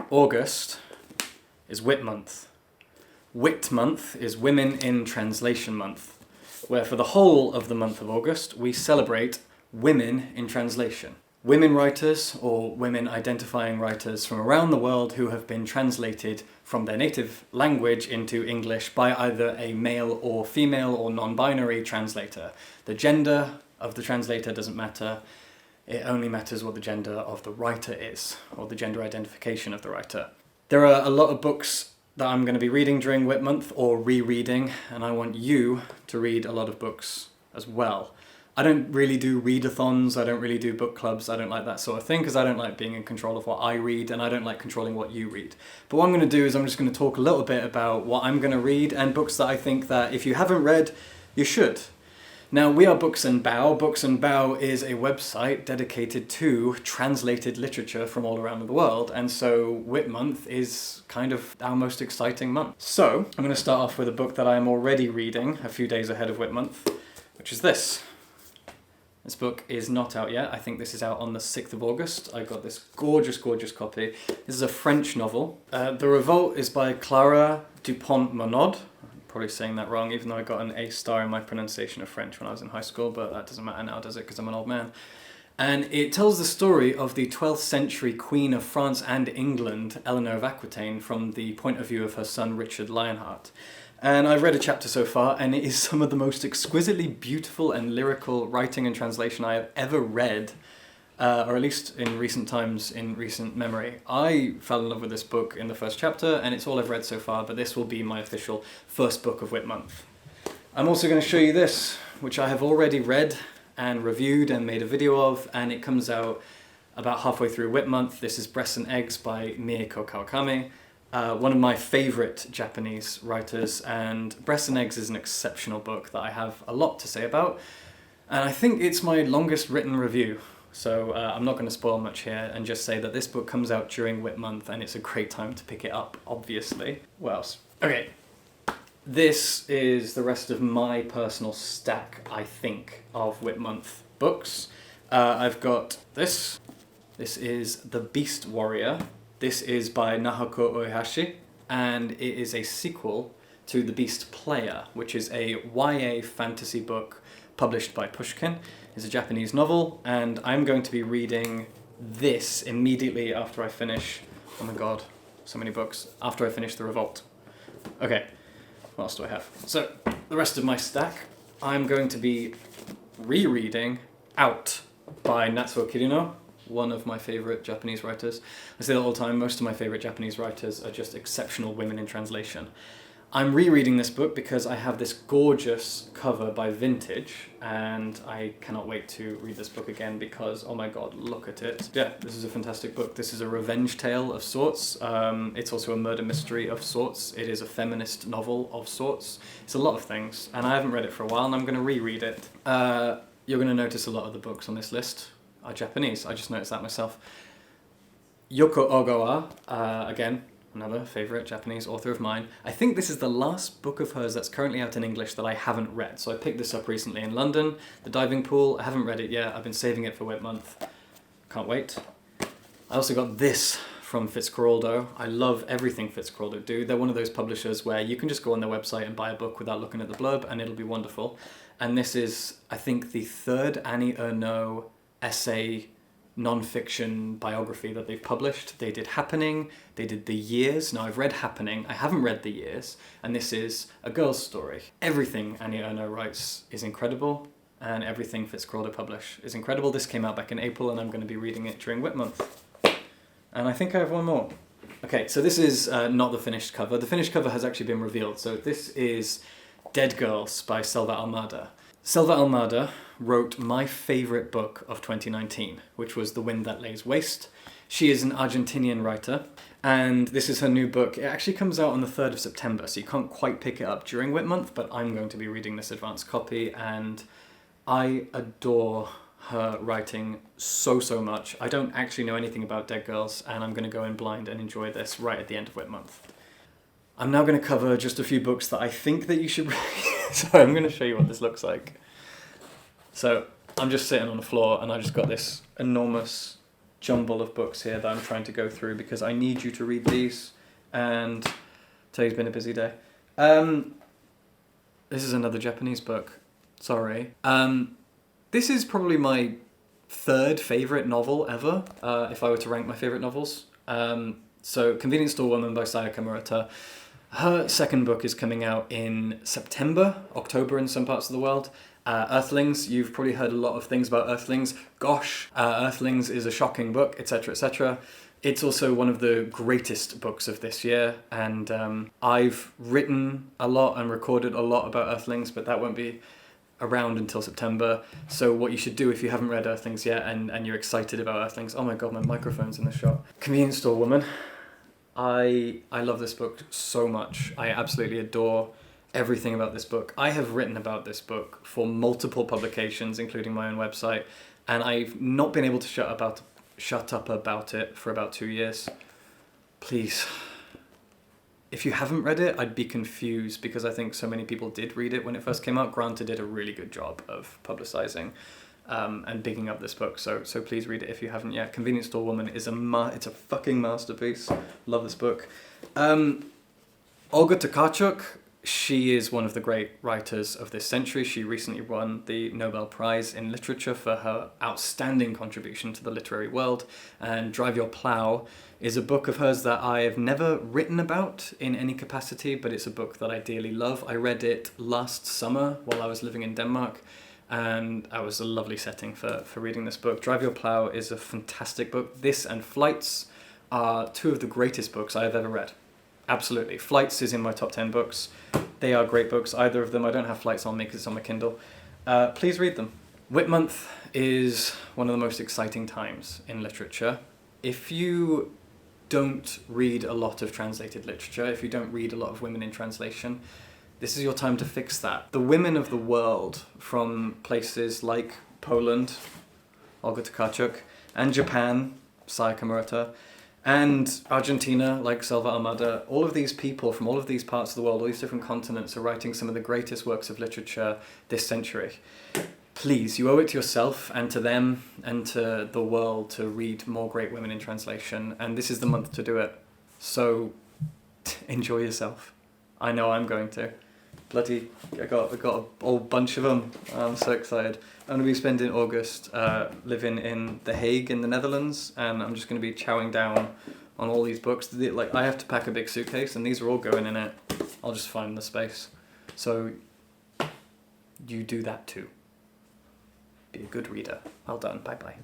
August is WIT Month. WIT Month is Women in Translation Month, where for the whole of the month of August we celebrate women in translation. Women writers, or women identifying writers from around the world who have been translated from their native language into English by either a male or female or non-binary translator. The gender of the translator doesn't matter. It only matters what the gender of the writer is, or the gender identification of the writer. There are a lot of books that I'm going to be reading during WIT Month, or rereading, and I want you to read a lot of books as well. I don't really do readathons, I don't really do book clubs, I don't like that sort of thing, because I don't like being in control of what I read, and I don't like controlling what you read. But what I'm going to do is I'm just going to talk a little bit about what I'm going to read, and books that I think that if you haven't read, you should. Now, we are Books and Bow. Books and Bow is a website dedicated to translated literature from all around the world, and so WIT Month is kind of our most exciting month. So, I'm going to start off with a book that I am already reading a few days ahead of WIT Month, which is this. This book is not out yet. I think this is out on the 6th of August. I got this gorgeous, gorgeous copy. This is a French novel. The Revolt is by Clara Dupont-Monaud. Probably saying that wrong, even though I got an A star in my pronunciation of French when I was in high school, but that doesn't matter now, does it? Because I'm an old man. And it tells the story of the 12th century Queen of France and England, Eleanor of Aquitaine, from the point of view of her son Richard Lionheart. And I've read a chapter so far, and it is some of the most exquisitely beautiful and lyrical writing and translation I have ever read, or at least in recent times, in recent memory. I fell in love with this book in the first chapter, and it's all I've read so far, but this will be my official first book of WIT Month. I'm also going to show you this, which I have already read and reviewed and made a video of, and it comes out about halfway through WIT Month. This is Breasts and Eggs by Mieko Kawakami, one of my favourite Japanese writers, and Breasts and Eggs is an exceptional book that I have a lot to say about, and I think it's my longest written review. So I'm not going to spoil much here and just say that this book comes out during WIT Month and it's a great time to pick it up, obviously. What else? Okay, this is the rest of my personal stack, I think, of WIT Month books. I've got this. This is The Beast Warrior. This is by Nahoko Uehashi, and it is a sequel to The Beast Player, which is a YA fantasy book published by Pushkin. It's a Japanese novel, and I'm going to be reading this immediately after I finish, oh my god, so many books, after I finish The Revolt. Okay, what else do I have? So, the rest of my stack, I'm going to be rereading Out by Natsuo Kirino, one of my favourite Japanese writers. I say that all the time, most of my favourite Japanese writers are just exceptional women in translation. I'm rereading this book because I have this gorgeous cover by Vintage, and I cannot wait to read this book again because, oh my god, look at it. Yeah, this is a fantastic book. This is a revenge tale of sorts. It's also a murder mystery of sorts. It is a feminist novel of sorts. It's a lot of things, and I haven't read it for a while, and I'm going to reread it. You're going to notice a lot of the books on this list are Japanese. I just noticed that myself. Yoko Ogawa, again, another favourite Japanese author of mine. I think this is the last book of hers that's currently out in English that I haven't read. So I picked this up recently in London, The Diving Pool. I haven't read it yet. I've been saving it for WIT Month. Can't wait. I also got this from Fitzcarraldo. I love everything Fitzcarraldo do. They're one of those publishers where you can just go on their website and buy a book without looking at the blurb, and it'll be wonderful. And this is, I think, the third Annie Ernaux essay non-fiction biography that they've published. They did Happening, they did The Years. Now I've read Happening, I haven't read The Years, and this is a girl's story. Everything Annie Ernaux writes is incredible, and everything Fitzcarraldo publish is incredible. This came out back in April, and I'm going to be reading it during WIT Month. And I think I have one more. Okay, so this is not the finished cover. The finished cover has actually been revealed. So this is Dead Girls by Selva Almada. Selva Almada wrote my favourite book of 2019, which was The Wind That Lays Waste. She is an Argentinian writer, and this is her new book. It actually comes out on the 3rd of September, so you can't quite pick it up during WIT Month, but I'm going to be reading this advanced copy, and I adore her writing so much. I don't actually know anything about Dead Girls, and I'm going to go in blind and enjoy this right at the end of WIT Month. I'm now going to cover just a few books that I think that you should read. So I'm going to show you what this looks like. So I'm just sitting on the floor and I just got this enormous jumble of books here that I'm trying to go through because I need you to read these, and today's been a busy day. This is another Japanese book. Sorry. This is probably my third favourite novel ever, if I were to rank my favourite novels. So Convenience Store Woman by Sayaka Murata. Her second book is coming out in September, October in some parts of the world. Earthlings, you've probably heard a lot of things about Earthlings. Gosh, Earthlings is a shocking book, etc., etc. It's also one of the greatest books of this year, and I've written a lot and recorded a lot about Earthlings, but that won't be around until September. So what you should do if you haven't read Earthlings yet and you're excited about Earthlings, oh my god, my microphone's in the shop. Convenience Store Woman. I love this book so much. I absolutely adore everything about this book. I have written about this book for multiple publications, including my own website, and I've not been able to shut up about it for about 2 years. Please, if you haven't read it, I'd be confused because I think so many people did read it when it first came out. Granta did a really good job of publicizing and bigging up this book, so please read it if you haven't yet. Convenience Store Woman is it's a fucking masterpiece. Love this book. Olga Tokarczuk, she is one of the great writers of this century. She recently won the Nobel Prize in Literature for her outstanding contribution to the literary world, and Drive Your Plow is a book of hers that I have never written about in any capacity, but it's a book that I dearly love. I read it last summer while I was living in Denmark, and that was a lovely setting for reading this book. Drive Your Plow is a fantastic book. This and Flights are two of the greatest books I have ever read. Absolutely. Flights is in my top 10 books. They are great books, either of them. I don't have Flights on me because it's on my Kindle. Please read them. WIT Month is one of the most exciting times in literature. If you don't read a lot of translated literature, if you don't read a lot of women in translation, this is your time to fix that. The women of the world from places like Poland, Olga Tokarczuk, and Japan, Sayaka Murata, and Argentina, like Selva Almada, all of these people from all of these parts of the world, all these different continents, are writing some of the greatest works of literature this century. Please, you owe it to yourself and to them and to the world to read more great women in translation, and this is the month to do it. So, enjoy yourself. I know I'm going to. Bloody, I got a whole bunch of them. I'm so excited. I'm going to be spending August living in The Hague in the Netherlands, and I'm just going to be chowing down on all these books. I have to pack a big suitcase, and these are all going in it. I'll just find the space. So you do that too. Be a good reader. Well done. Bye-bye.